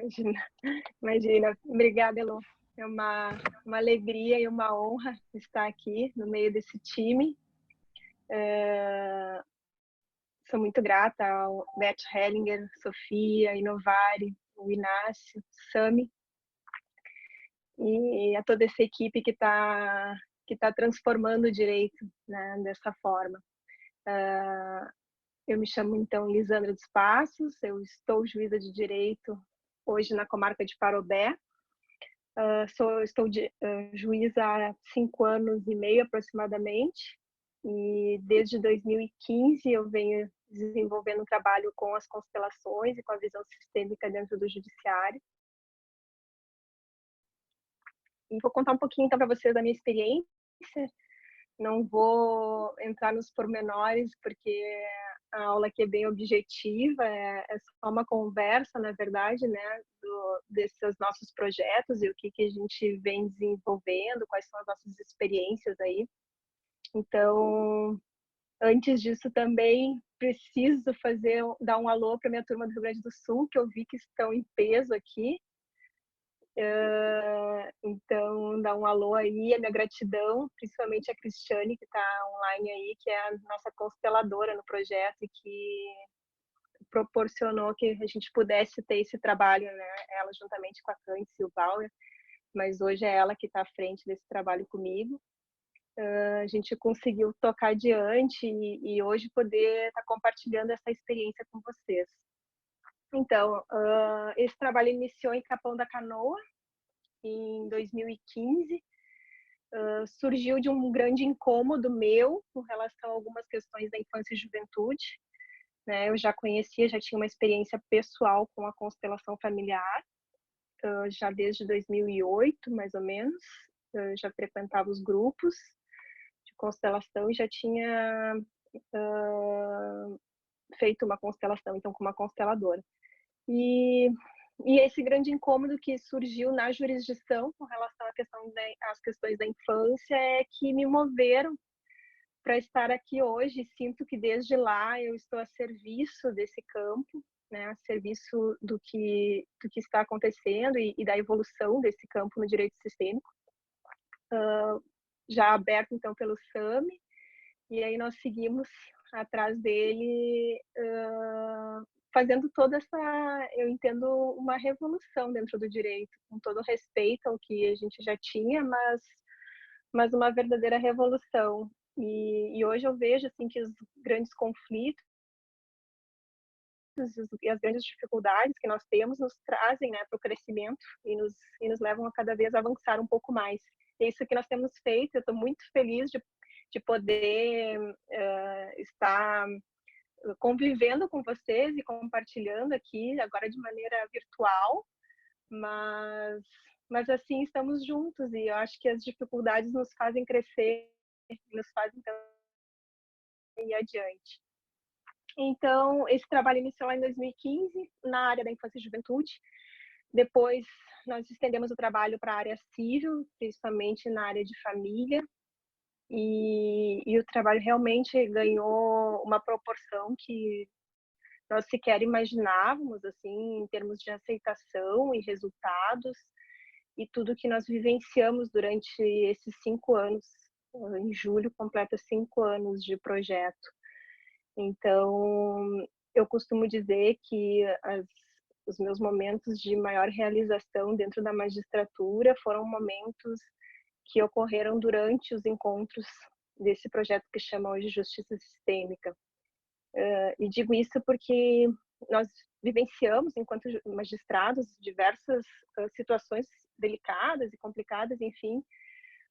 Imagina, imagina. Obrigada, Elô. É uma alegria e uma honra estar aqui no meio desse time. Sou muito grata ao Bert Hellinger, Sofia, Inovari, o Inácio, Sami e a toda essa equipe que tá transformando o direito, né, dessa forma. Eu me chamo, então, Lisandra dos Passos, eu estou juíza de direito hoje na comarca de Parobé. Estou juíza há 5 anos e meio aproximadamente, e desde 2015 eu venho desenvolvendo um trabalho com as constelações e com a visão sistêmica dentro do judiciário. E vou contar um pouquinho então para vocês da minha experiência. Não vou entrar nos pormenores, porque a aula aqui é bem objetiva, é só uma conversa, na verdade, né, desses nossos projetos e o que a gente vem desenvolvendo, quais são as nossas experiências aí. Então, antes disso também preciso dar um alô para minha turma do Rio Grande do Sul, que eu vi que estão em peso aqui. Então, dar um alô aí, a minha gratidão, principalmente a Cristiane, que está online aí, que é a nossa consteladora no projeto e que proporcionou que a gente pudesse ter esse trabalho, né? Ela juntamente com a Candice e o Bauer, mas hoje é ela que está à frente desse trabalho comigo. A gente conseguiu tocar adiante e hoje poder estar compartilhando essa experiência com vocês. Então, esse trabalho iniciou em Capão da Canoa, em 2015, surgiu de um grande incômodo meu com relação a algumas questões da infância e juventude. Né? Eu já conhecia, já tinha uma experiência pessoal com a constelação familiar, já desde 2008, mais ou menos. Eu já frequentava os grupos de constelação e já tinha feito uma constelação, então, com uma consteladora. E esse grande incômodo que surgiu na jurisdição com relação às questões da infância é que me moveram para estar aqui hoje. Sinto que desde lá eu estou a serviço desse campo, né, a serviço do que está acontecendo e da evolução desse campo no direito sistêmico, já aberto então pelo SAMI, e aí nós seguimos atrás dele, fazendo toda essa, eu entendo, uma revolução dentro do direito, com todo respeito ao que a gente já tinha, mas uma verdadeira revolução. E hoje eu vejo assim que os grandes conflitos e as grandes dificuldades que nós temos nos trazem, né, para o crescimento e nos levam a cada vez avançar um pouco mais. É isso que nós temos feito. Eu estou muito feliz de poder estar convivendo com vocês e compartilhando aqui, agora de maneira virtual, mas assim estamos juntos, e eu acho que as dificuldades nos fazem crescer, nos fazem ir adiante. Então, esse trabalho iniciou lá em 2015, na área da infância e juventude. Depois, nós estendemos o trabalho para a área civil, principalmente na área de família, e o trabalho realmente ganhou uma proporção que nós sequer imaginávamos, assim, em termos de aceitação e resultados, e tudo que nós vivenciamos durante esses 5 anos. Em julho completa 5 anos de projeto. Então, eu costumo dizer que os meus momentos de maior realização dentro da magistratura foram momentos que ocorreram durante os encontros desse projeto que chama hoje Justiça Sistêmica. E digo isso porque nós vivenciamos, enquanto magistrados, diversas situações delicadas e complicadas, enfim,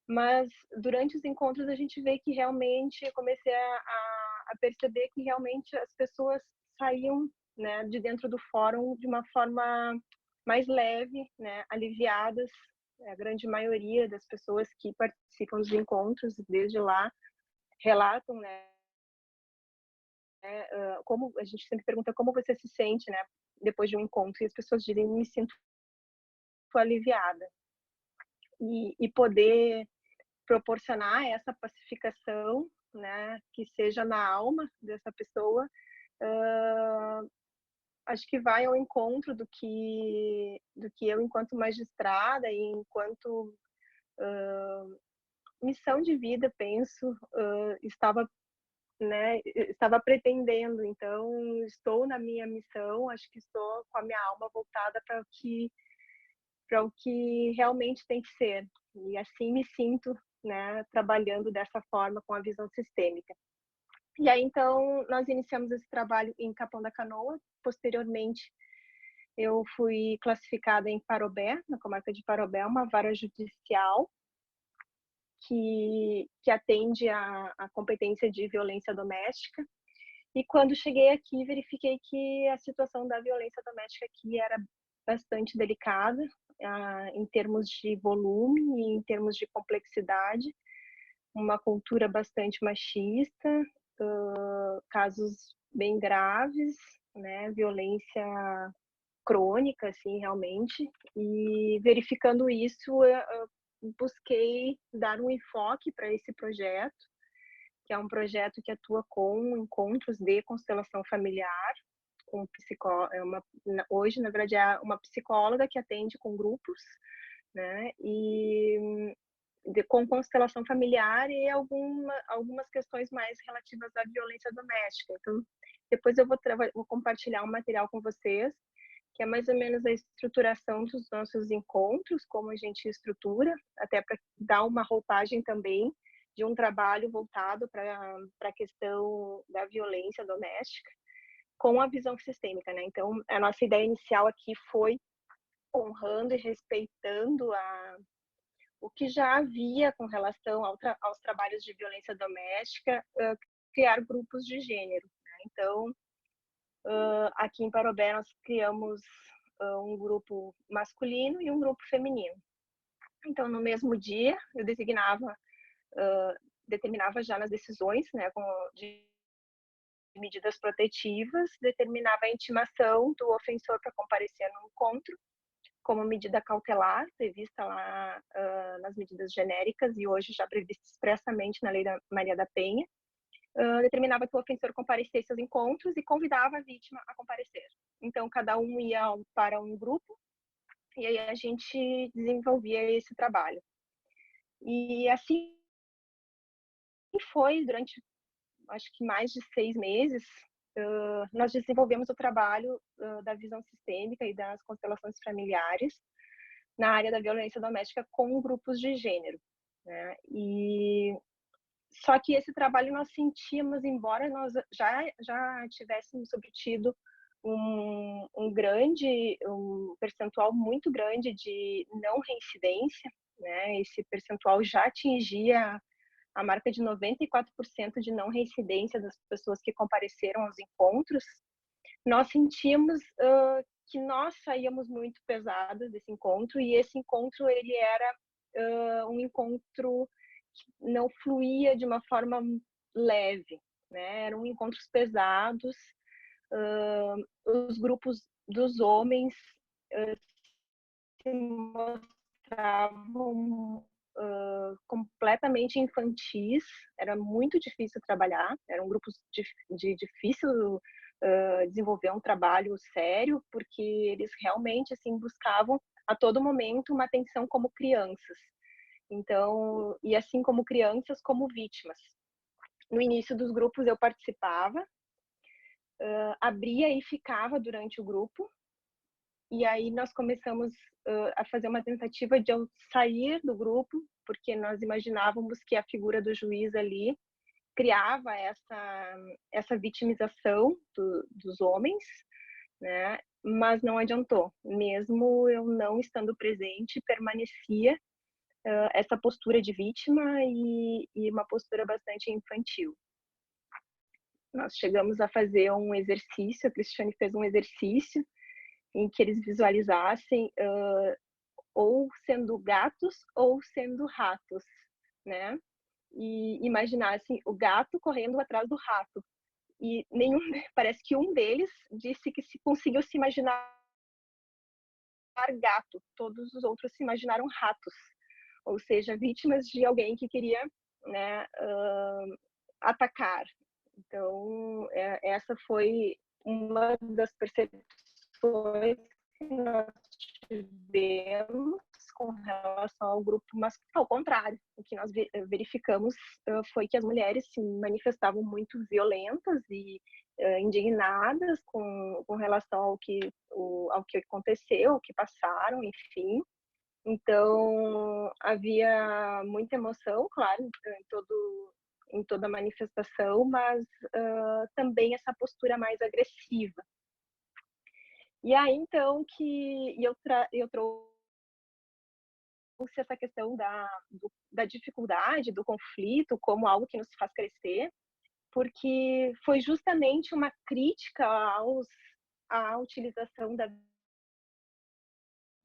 mas durante os encontros a gente vê que realmente, eu comecei a perceber que realmente as pessoas saíam, né, de dentro do fórum de uma forma mais leve, né, aliviadas. A grande maioria das pessoas que participam dos encontros desde lá relatam, né, como a gente sempre pergunta como você se sente, né, depois de um encontro, e as pessoas dizem: me sinto aliviada. E poder proporcionar essa pacificação, né, que seja na alma dessa pessoa, acho que vai ao encontro do que eu, enquanto magistrada e enquanto missão de vida, penso, estava, né, estava pretendendo. Então, estou na minha missão, acho que estou com a minha alma voltada para o que realmente tem que ser. E assim me sinto, né, trabalhando dessa forma com a visão sistêmica. E aí, então, nós iniciamos esse trabalho em Capão da Canoa. Posteriormente, eu fui classificada em Parobé, na comarca de Parobé, uma vara judicial que atende a competência de violência doméstica. E quando cheguei aqui, verifiquei que a situação da violência doméstica aqui era bastante delicada, em termos de volume e em termos de complexidade, uma cultura bastante machista, casos bem graves, né, violência crônica, assim, realmente. E verificando isso, eu busquei dar um enfoque para esse projeto, que é um projeto que atua com encontros de constelação familiar, com hoje, na verdade, é uma psicóloga que atende com grupos, né, e com constelação familiar e algumas questões mais relativas à violência doméstica. Então, depois eu vou compartilhar um material com vocês, que é mais ou menos a estruturação dos nossos encontros, como a gente estrutura, até para dar uma roupagem também de um trabalho voltado para a questão da violência doméstica, com a visão sistêmica, né? Então, a nossa ideia inicial aqui foi, honrando e respeitando o que já havia com relação aos trabalhos de violência doméstica, criar grupos de gênero, né? Então, aqui em Parobé nós criamos um grupo masculino e um grupo feminino. Então, no mesmo dia, eu determinava já nas decisões, né, de medidas protetivas, determinava a intimação do ofensor para comparecer no encontro, como medida cautelar, prevista lá nas medidas genéricas e hoje já prevista expressamente na Lei da Maria da Penha. Determinava que o ofensor comparecesse aos encontros e convidava a vítima a comparecer. Então, cada um ia para um grupo e aí a gente desenvolvia esse trabalho. E assim foi durante, acho que mais de 6 meses, nós desenvolvemos o trabalho da visão sistêmica e das constelações familiares na área da violência doméstica com grupos de gênero, né? E só que esse trabalho nós sentíamos, embora nós já tivéssemos obtido um percentual muito grande de não reincidência, né? Esse percentual já atingia a marca de 94% de não reincidência das pessoas que compareceram aos encontros. Nós sentimos que nós saíamos muito pesadas desse encontro, e esse encontro ele era um encontro que não fluía de uma forma leve, né? Eram encontros pesados, os grupos dos homens se mostravam completamente infantis, era muito difícil trabalhar, eram grupos de difícil desenvolver um trabalho sério, porque eles realmente assim buscavam a todo momento uma atenção como crianças. Então, e assim como crianças, como vítimas. No início dos grupos eu participava, abria e ficava durante o grupo, e aí nós começamos a fazer uma tentativa de eu sair do grupo, porque nós imaginávamos que a figura do juiz ali criava essa vitimização dos homens, né? Mas não adiantou. Mesmo eu não estando presente, permanecia essa postura de vítima e uma postura bastante infantil. Nós chegamos a fazer um exercício, a Cristiane fez um exercício em que eles visualizassem ou sendo gatos ou sendo ratos, né? E imaginassem o gato correndo atrás do rato. E parece que um deles disse que conseguiu se imaginar gato, todos os outros se imaginaram ratos, ou seja, vítimas de alguém que queria, né, atacar. Então, essa foi uma das percepções que nós tivemos com relação ao grupo masculino, ao contrário, o que nós verificamos foi que as mulheres se manifestavam muito violentas e indignadas com relação ao que aconteceu, o que passaram, enfim. Então, havia muita emoção, claro, em toda a manifestação, mas também essa postura mais agressiva. E aí, então, que eu trouxe essa questão da dificuldade, do conflito, como algo que nos faz crescer, porque foi justamente uma crítica à utilização da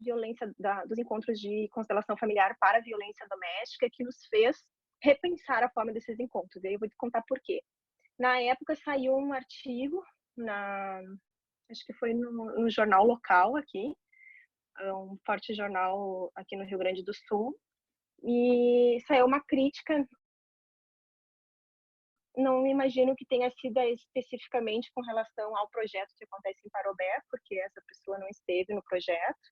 violência, dos encontros de constelação familiar para a violência doméstica que nos fez repensar a forma desses encontros. E aí eu vou te contar por quê. Na época saiu um artigo, acho que foi no jornal local aqui, um forte jornal aqui no Rio Grande do Sul, e saiu uma crítica, não imagino que tenha sido especificamente com relação ao projeto que acontece em Parobé, porque essa pessoa não esteve no projeto,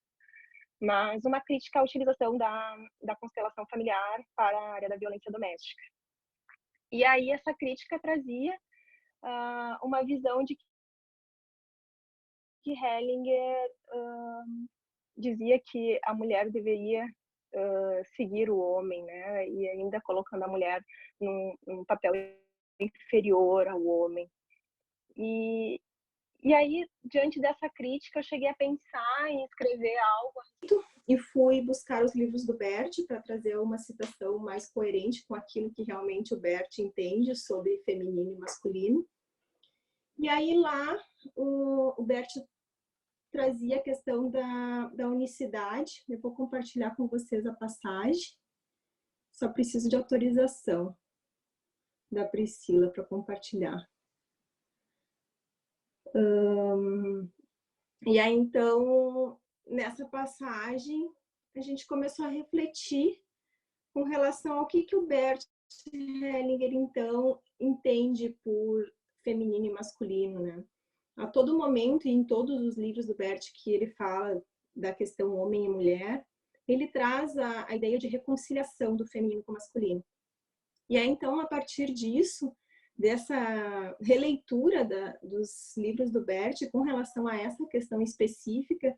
mas uma crítica à utilização da constelação familiar para a área da violência doméstica. E aí essa crítica trazia uma visão de que Hellinger dizia que a mulher deveria seguir o homem, né? E ainda colocando a mulher num papel inferior ao homem. E aí, diante dessa crítica, eu cheguei a pensar em escrever algo. E fui buscar os livros do Bert para trazer uma citação mais coerente com aquilo que realmente o Bert entende sobre feminino e masculino. E aí lá o Bert trazia a questão da unicidade. Eu vou compartilhar com vocês a passagem. Só preciso de autorização da Priscila para compartilhar. E aí, então, nessa passagem, a gente começou a refletir com relação ao que o Bert Hellinger, então, entende por feminino e masculino, né? A todo momento, e em todos os livros do Bert que ele fala da questão homem e mulher, ele traz a ideia de reconciliação do feminino com o masculino. E aí, então, a partir disso, dessa releitura dos livros do Bert com relação a essa questão específica,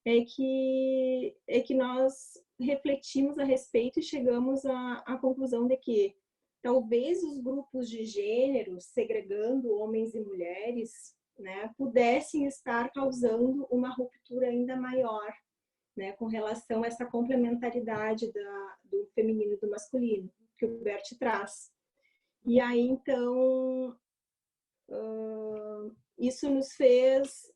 é que nós refletimos a respeito e chegamos à conclusão de que talvez os grupos de gênero, segregando homens e mulheres, né, pudessem estar causando uma ruptura ainda maior, né, com relação a essa complementaridade do feminino e do masculino, que o Bert traz. E aí, então, isso nos fez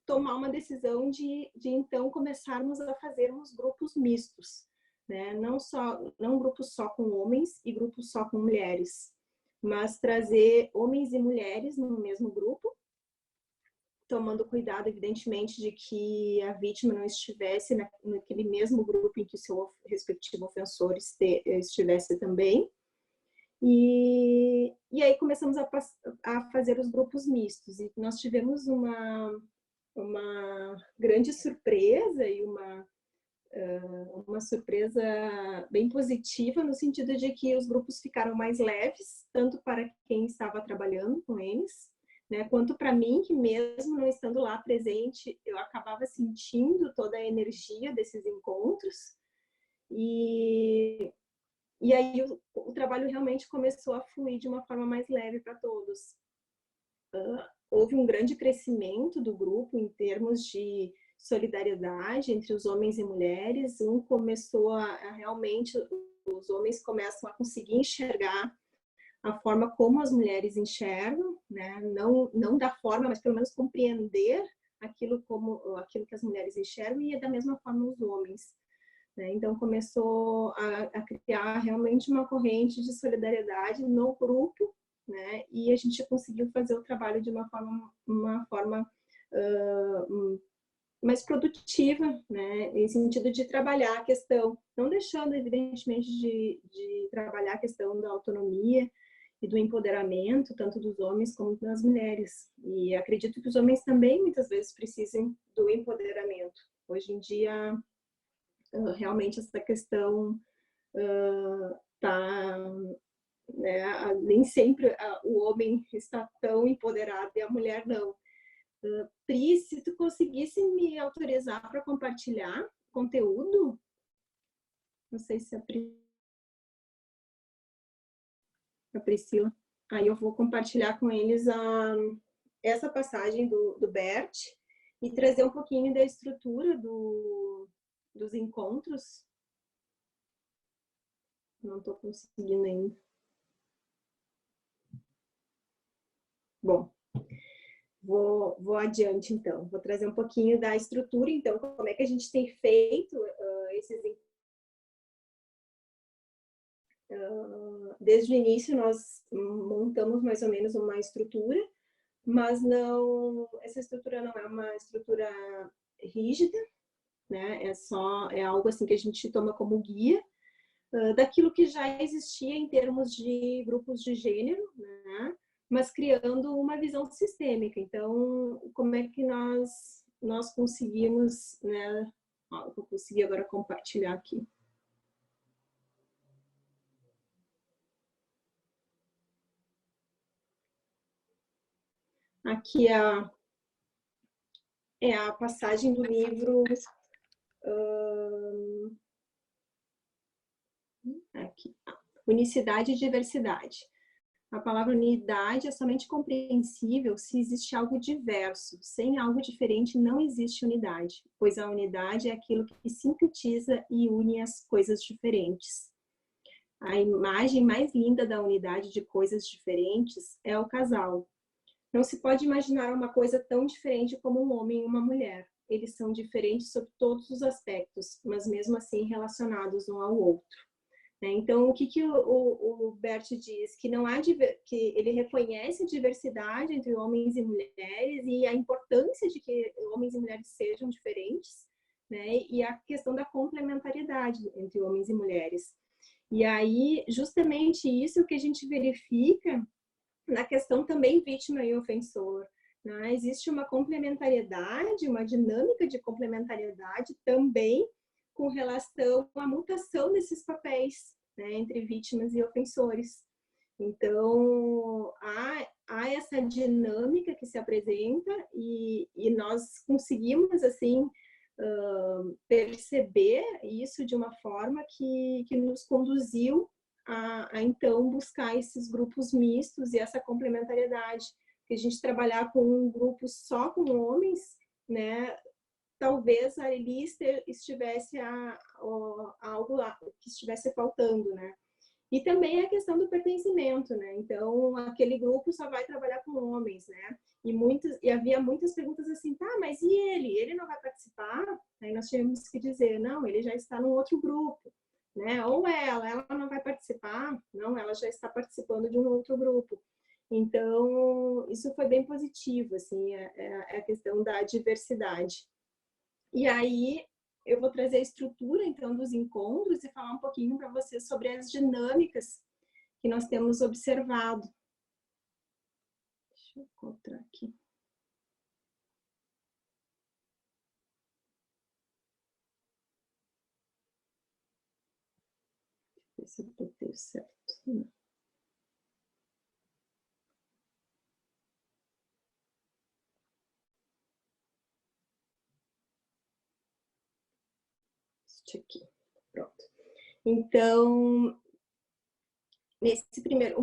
tomar uma decisão de então começarmos a fazermos grupos mistos, né? Não grupos só com homens e grupos só com mulheres, mas trazer homens e mulheres no mesmo grupo, tomando cuidado, evidentemente, de que a vítima não estivesse naquele mesmo grupo em que seu respectivo ofensor estivesse também. E aí começamos a fazer os grupos mistos. E nós tivemos uma grande surpresa e uma surpresa bem positiva, no sentido de que os grupos ficaram mais leves, tanto para quem estava trabalhando com eles, né, quanto para mim, que mesmo não estando lá presente, eu acabava sentindo toda a energia desses encontros. E aí o trabalho realmente começou a fluir de uma forma mais leve para todos. Houve um grande crescimento do grupo em termos de solidariedade entre os homens e mulheres. Começou a realmente, os homens começam a conseguir enxergar a forma como as mulheres enxergam, né? Não da forma, mas pelo menos compreender aquilo que as mulheres enxergam, e da mesma forma os homens. Então começou a criar realmente uma corrente de solidariedade no grupo, né? E a gente conseguiu fazer o trabalho de uma forma mais produtiva, né? Em sentido de trabalhar a questão, não deixando evidentemente de trabalhar a questão da autonomia e do empoderamento, tanto dos homens como das mulheres. E acredito que os homens também, muitas vezes, precisem do empoderamento. Hoje em dia, realmente, essa questão tá, né, nem sempre o homem está tão empoderado e a mulher não. Pri, se tu conseguisse me autorizar para compartilhar conteúdo, não sei se a Priscila, aí eu vou compartilhar com eles essa passagem do Bert e trazer um pouquinho da estrutura dos encontros. Não estou conseguindo ainda. Bom, vou adiante então. Vou trazer um pouquinho da estrutura, então, como é que a gente tem feito esses encontros. Desde o início nós montamos mais ou menos uma estrutura, mas não, essa estrutura não é uma estrutura rígida, né? É algo assim que a gente toma como guia daquilo que já existia em termos de grupos de gênero, né? Mas criando uma visão sistêmica. Então, como é que nós conseguimos, né? Eu vou conseguir agora compartilhar aqui. Aqui é a passagem do livro aqui, Unicidade e Diversidade. A palavra unidade é somente compreensível se existe algo diverso. Sem algo diferente não existe unidade, pois a unidade é aquilo que sintetiza e une as coisas diferentes. A imagem mais linda da unidade de coisas diferentes é o casal. Não se pode imaginar uma coisa tão diferente como um homem e uma mulher. Eles são diferentes sob todos os aspectos, mas mesmo assim relacionados um ao outro. Então, o que o Bert diz? Que não há que ele reconhece a diversidade entre homens e mulheres e a importância de que homens e mulheres sejam diferentes, né? E a questão da complementariedade entre homens e mulheres. E aí, justamente isso que a gente verifica na questão também vítima e ofensor. Né? Existe uma complementariedade, uma dinâmica de complementariedade também com relação à mutação desses papéis, né, entre vítimas e ofensores. Então, há essa dinâmica que se apresenta e nós conseguimos, assim, perceber isso de uma forma que nos conduziu a então buscar esses grupos mistos e essa complementariedade. Que a gente trabalhar com um grupo só com homens, né, talvez ali estivesse algo que estivesse faltando, né? E também a questão do pertencimento, né? Então, aquele grupo só vai trabalhar com homens, né? E havia muitas perguntas assim, tá, mas e ele? Ele não vai participar? Aí nós tínhamos que dizer, não, ele já está num outro grupo, né? Ou ela não vai participar? Não, ela já está participando de um outro grupo. Então, isso foi bem positivo, assim, a questão da diversidade. E aí, eu vou trazer a estrutura, então, dos encontros e falar um pouquinho para vocês sobre as dinâmicas que nós temos observado. Deixa eu encontrar aqui. Deixa eu ver se eu botei certo. Este aqui. Pronto. Então, o primeiro